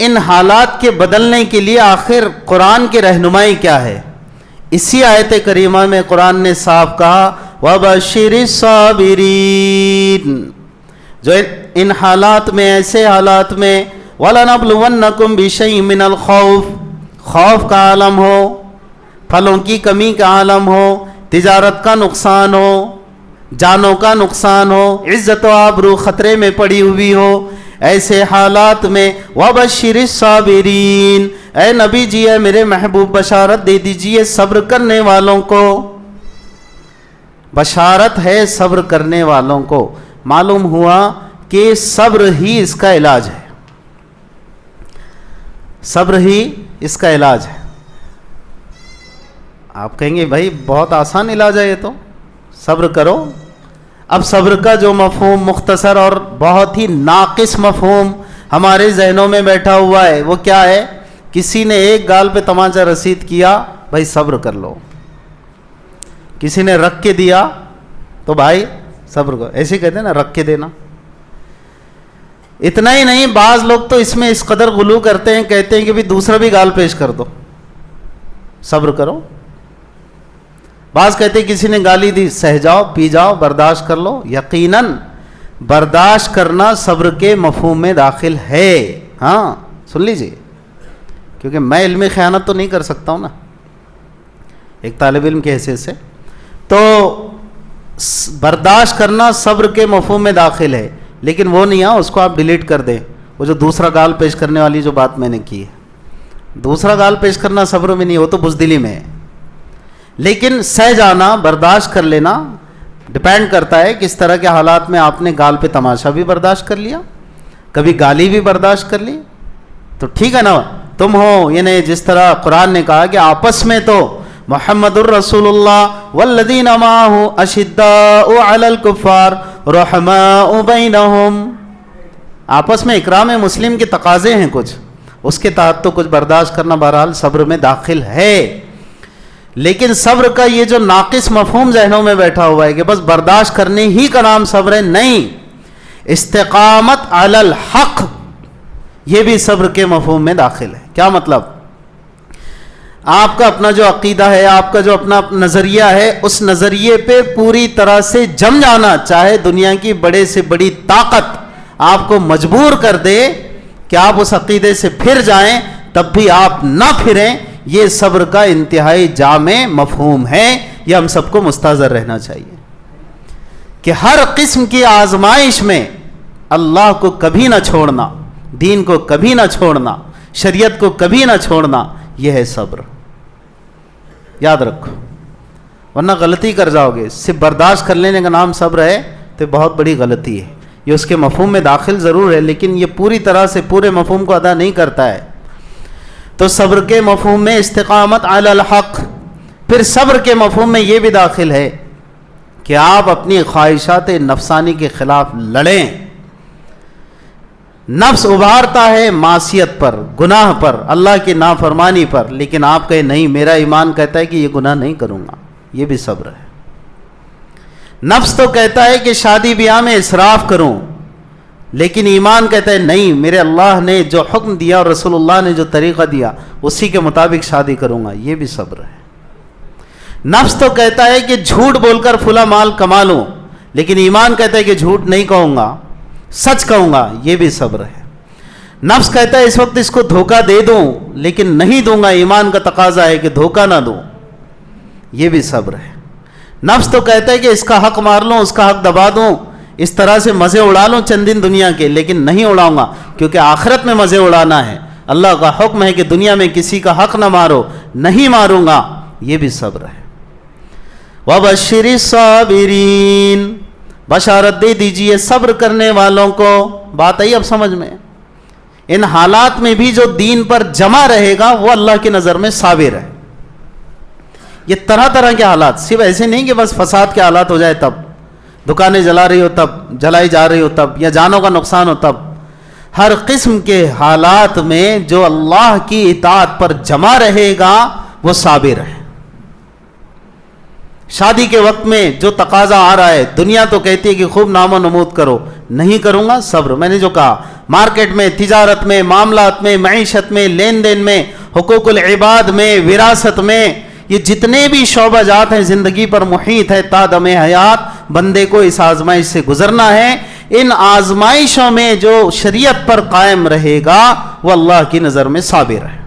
ان حالات کے بدلنے کے لیے آخر قرآن کی رہنمائی کیا ہے؟ اسی آیت کریمہ میں قرآن نے صاف کہا وَبَشِّرِ الصَّابِرِينَ، جو ان حالات میں، ایسے حالات میں وَلَنَبْلُوَنَّكُمْ بِشَيْءٍ مِّنَ الْخَوْفِ، خوف کا عالم ہو، پھلوں کی کمی کا عالم ہو، تجارت کا نقصان ہو، جانوں کا نقصان ہو، عزت و آبرو خطرے میں پڑی ہوئی ہو، ایسے حالات میں وَبَشِّرِ الصَّابِرِينَ، اے نبی جی، اے میرے محبوب، بشارت دے دیجئے صبر کرنے والوں کو۔ بشارت ہے صبر کرنے والوں کو۔ معلوم ہوا کہ صبر ہی اس کا علاج ہے، صبر ہی اس کا علاج ہے۔ آپ کہیں گے بھائی بہت آسان علاج ہے یہ تو، صبر کرو۔ اب صبر کا جو مفہوم مختصر اور بہت ہی ناقص مفہوم ہمارے ذہنوں میں بیٹھا ہوا ہے وہ کیا ہے؟ کسی نے ایک گال پہ تمانچہ رسید کیا، بھائی صبر کر لو۔ کسی نے رکھ کے دیا تو بھائی صبر کرو، ایسے کہتے ہیں نا، رکھ کے دینا۔ اتنا ہی نہیں، بعض لوگ تو اس میں اس قدر غلو کرتے ہیں، کہتے ہیں کہ بھی دوسرا بھی گال پیش کر دو، صبر کرو۔ بعض کہتے ہیں کسی نے گالی دی، سہ جاؤ، پی جاؤ، برداشت کر لو۔ یقیناً برداشت کرنا صبر کے مفہوم میں داخل ہے۔ ہاں سن لیجئے، کیونکہ میں علمی خیانت تو نہیں کر سکتا ہوں نا ایک طالب علم کے حیثیت سے، تو برداشت کرنا صبر کے مفہوم میں داخل ہے، لیکن وہ نہیں، اس کو آپ ڈیلیٹ کر دیں، وہ جو دوسرا گال پیش کرنے والی جو بات میں نے کی ہے۔ دوسرا گال پیش کرنا صبر میں نہیں، وہ تو بزدلی میں ہے۔ لیکن سہ جانا، برداشت کر لینا، ڈپینڈ کرتا ہے کس طرح کے حالات میں آپ نے گال پہ تماشا بھی برداشت کر لیا، کبھی گالی بھی برداشت کر لی، تو ٹھیک ہے نا۔ تم ہو، یعنی جس طرح قرآن نے کہا کہ آپس میں تو محمد الرسول اللہ والذین معہ اشداء علی الکفار رحماء بینہم، آپس میں اکرام مسلم کے تقاضے ہیں کچھ، اس کے تحت تو کچھ برداشت کرنا بہرحال صبر میں داخل ہے۔ لیکن صبر کا یہ جو ناقص مفہوم ذہنوں میں بیٹھا ہوا ہے کہ بس برداشت کرنے ہی کا نام صبر ہے، نہیں، استقامت علی الحق یہ بھی صبر کے مفہوم میں داخل ہے۔ کیا مطلب؟ آپ کا اپنا جو عقیدہ ہے، آپ کا جو اپنا نظریہ ہے، اس نظریے پہ پوری طرح سے جم جانا، چاہے دنیا کی بڑے سے بڑی طاقت آپ کو مجبور کر دے کہ آپ اس عقیدے سے پھر جائیں، تب بھی آپ نہ پھریں، یہ صبر کا انتہائی جامع مفہوم ہے۔ یہ ہم سب کو مستحضر رہنا چاہیے کہ ہر قسم کی آزمائش میں اللہ کو کبھی نہ چھوڑنا، دین کو کبھی نہ چھوڑنا، شریعت کو کبھی نہ چھوڑنا، یہ ہے صبر۔ یاد رکھو، ورنہ غلطی کر جاؤ گے۔ صرف برداشت کر لینے کا نام صبر ہے تو بہت بڑی غلطی ہے۔ یہ اس کے مفہوم میں داخل ضرور ہے، لیکن یہ پوری طرح سے پورے مفہوم کو ادا نہیں کرتا ہے۔ تو صبر کے مفہوم میں استقامت علی الحق، پھر صبر کے مفہوم میں یہ بھی داخل ہے کہ آپ اپنی خواہشات نفسانی کے خلاف لڑیں۔ نفس ابھارتا ہے معصیت پر، گناہ پر، اللہ کی نافرمانی پر، لیکن آپ کہیں نہیں، میرا ایمان کہتا ہے کہ یہ گناہ نہیں کروں گا، یہ بھی صبر ہے۔ نفس تو کہتا ہے کہ شادی بیاہ میں اسراف کروں، لیکن ایمان کہتا ہے نہیں، میرے اللہ نے جو حکم دیا اور رسول اللہ نے جو طریقہ دیا اسی کے مطابق شادی کروں گا، یہ بھی صبر ہے۔ نفس تو کہتا ہے کہ جھوٹ بول کر فلاں مال کما لوں، لیکن ایمان کہتا ہے کہ جھوٹ نہیں کہوں گا، سچ کہوں گا، یہ بھی صبر ہے۔ نفس کہتا ہے اس وقت اس کو دھوکہ دے دوں، لیکن نہیں دوں گا، ایمان کا تقاضا ہے کہ دھوکہ نہ دوں، یہ بھی صبر ہے۔ نفس تو کہتا ہے کہ اس کا حق مار لوں، اس کا حق دبا دوں، اس طرح سے مزے اڑا لوں چند دن دنیا کے، لیکن نہیں اڑاؤں گا کیونکہ آخرت میں مزے اڑانا ہے۔ اللہ کا حکم ہے کہ دنیا میں کسی کا حق نہ مارو، نہیں ماروں گا، یہ بھی صبر ہے۔ وَبَشِّرِ الصَّابِرِينَ، بشارت دے دیجئے صبر کرنے والوں کو۔ بات آئی اب سمجھ میں؟ ان حالات میں بھی جو دین پر جمع رہے گا وہ اللہ کی نظر میں صابر ہے۔ یہ طرح طرح کے حالات، صرف ایسے نہیں کہ بس فساد کے حالات ہو جائے تب، دکانیں جلا رہی ہو تب، جلائی جا رہی ہو تب، یا جانوں کا نقصان ہو تب، ہر قسم کے حالات میں جو اللہ کی اطاعت پر جمع رہے گا وہ صابر ہے۔ شادی کے وقت میں جو تقاضا آ رہا ہے، دنیا تو کہتی ہے کہ خوب نام و نمود کرو، نہیں کروں گا صبر. میں نے جو کہا مارکیٹ میں، تجارت میں، معاملات میں، معیشت میں، لین دین میں، حقوق العباد میں، وراثت میں، یہ جتنے بھی شعبہ جات ہیں زندگی پر محیط ہے تا دم حیات، بندے کو اس آزمائش سے گزرنا ہے. ان آزمائشوں میں جو شریعت پر قائم رہے گا وہ اللہ کی نظر میں صابر ہے.